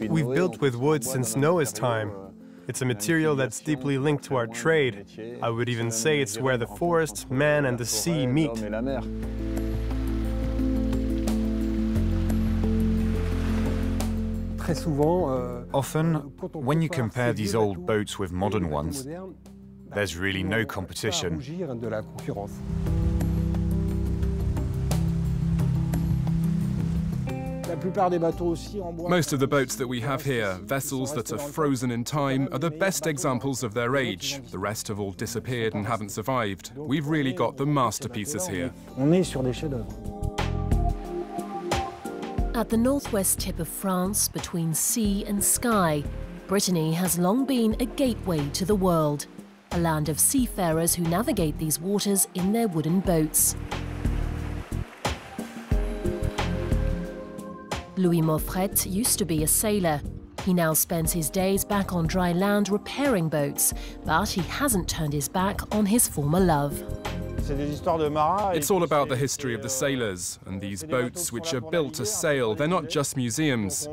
We've built with wood since Noah's time. It's a material that's deeply linked to our trade. I would even say it's where the forest, man, and the sea meet. Often, when you compare these old boats with modern ones, there's really no competition. Most of the boats that we have here, vessels that are frozen in time, are the best examples of their age. The rest have all disappeared and haven't survived. We've really got the masterpieces here. At the northwest tip of France, between sea and sky, Brittany has long been a gateway to the world, a land of seafarers who navigate these waters in their wooden boats. Louis Maufret used to be a sailor. He now spends his days back on dry land repairing boats, but he hasn't turned his back on his former love. It's all about the history of the sailors, and these boats which are built to sail, they're not just museums.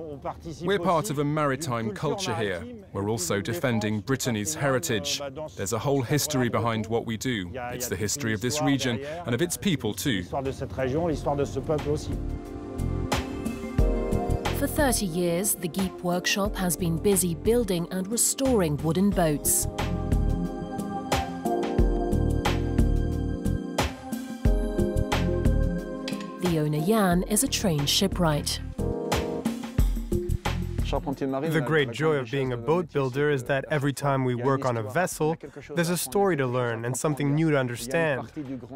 We're part of a maritime culture here. We're also defending Brittany's heritage. There's a whole history behind what we do. It's the history of this region and of its people too. For 30 years, the GUIP workshop has been busy building and restoring wooden boats. The owner Jan is a trained shipwright. The great joy of being a boat builder is that every time we work on a vessel, there's a story to learn and something new to understand.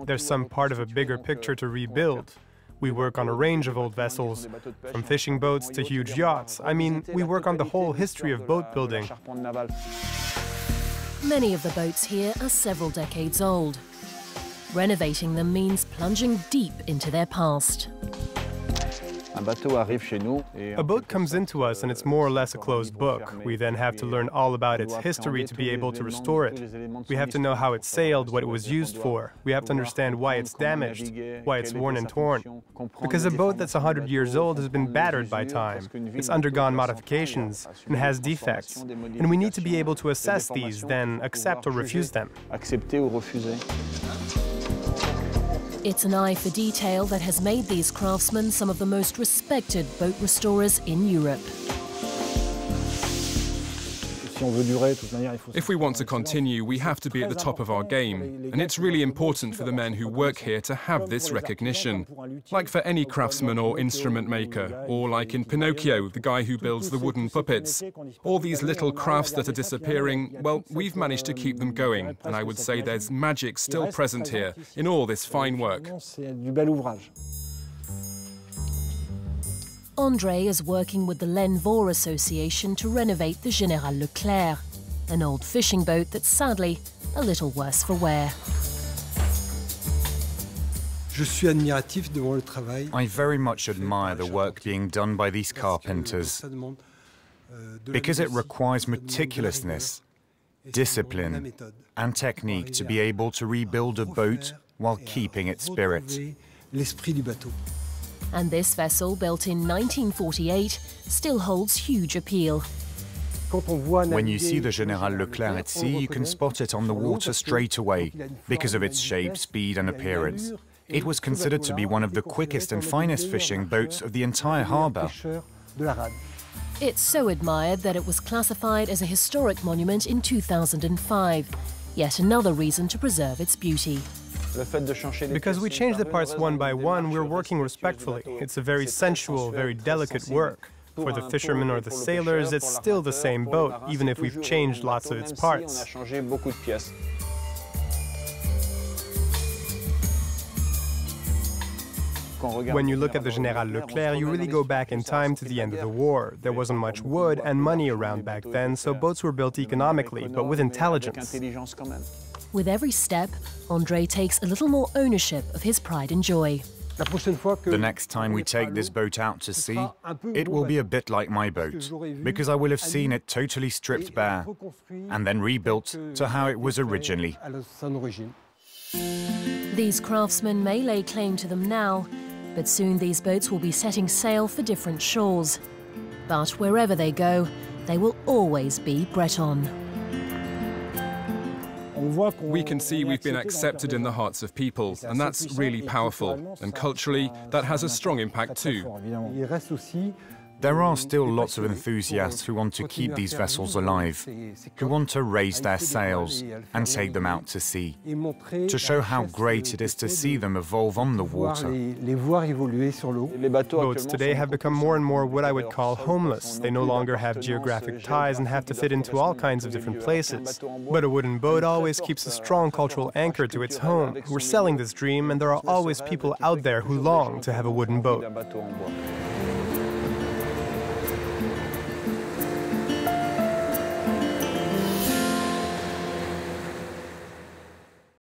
There's some part of a bigger picture to rebuild. We work on a range of old vessels, from fishing boats to huge yachts. I mean, we work on the whole history of boat building. Many of the boats here are several decades old. Renovating them means plunging deep into their past. A boat comes into us and it's more or less a closed book. We then have to learn all about its history to be able to restore it. We have to know how it sailed, what it was used for. We have to understand why it's damaged, why it's worn and torn. Because a boat that's 100 years old has been battered by time. It's undergone modifications and has defects. And we need to be able to assess these, then accept or refuse them. It's an eye for detail that has made these craftsmen some of the most respected boat restorers in Europe. If we want to continue, we have to be at the top of our game. And it's really important for the men who work here to have this recognition. Like for any craftsman or instrument maker, or like in Pinocchio, the guy who builds the wooden puppets. All these little crafts that are disappearing, well, we've managed to keep them going. And I would say there's magic still present here in all this fine work. André is working with the Lenvaux Association to renovate the Général Leclerc, an old fishing boat that's sadly a little worse for wear. I very much admire the work being done by these carpenters, because it requires meticulousness, discipline, and technique to be able to rebuild a boat while keeping its spirit. And this vessel, built in 1948, still holds huge appeal. When you see the Général Leclerc at sea, you can spot it on the water straight away because of its shape, speed and appearance. It was considered to be one of the quickest and finest fishing boats of the entire harbour. It's so admired that it was classified as a historic monument in 2005. Yet another reason to preserve its beauty. Because we change the parts one by one, we're working respectfully. It's a very sensual, very delicate work. For the fishermen or the sailors, it's still the same boat, even if we've changed lots of its parts. When you look at the Général Leclerc, you really go back in time to the end of the war. There wasn't much wood and money around back then, so boats were built economically, but with intelligence. With every step, André takes a little more ownership of his pride and joy. The next time we take this boat out to sea, it will be a bit like my boat, because I will have seen it totally stripped bare and then rebuilt to how it was originally. These craftsmen may lay claim to them now, but soon these boats will be setting sail for different shores. But wherever they go, they will always be Breton. We can see we've been accepted in the hearts of people, and that's really powerful. And culturally, that has a strong impact too. There are still lots of enthusiasts who want to keep these vessels alive, who want to raise their sails and take them out to sea, to show how great it is to see them evolve on the water. Boats today have become more and more what I would call homeless. They no longer have geographic ties and have to fit into all kinds of different places. But a wooden boat always keeps a strong cultural anchor to its home. We're selling this dream, and there are always people out there who long to have a wooden boat.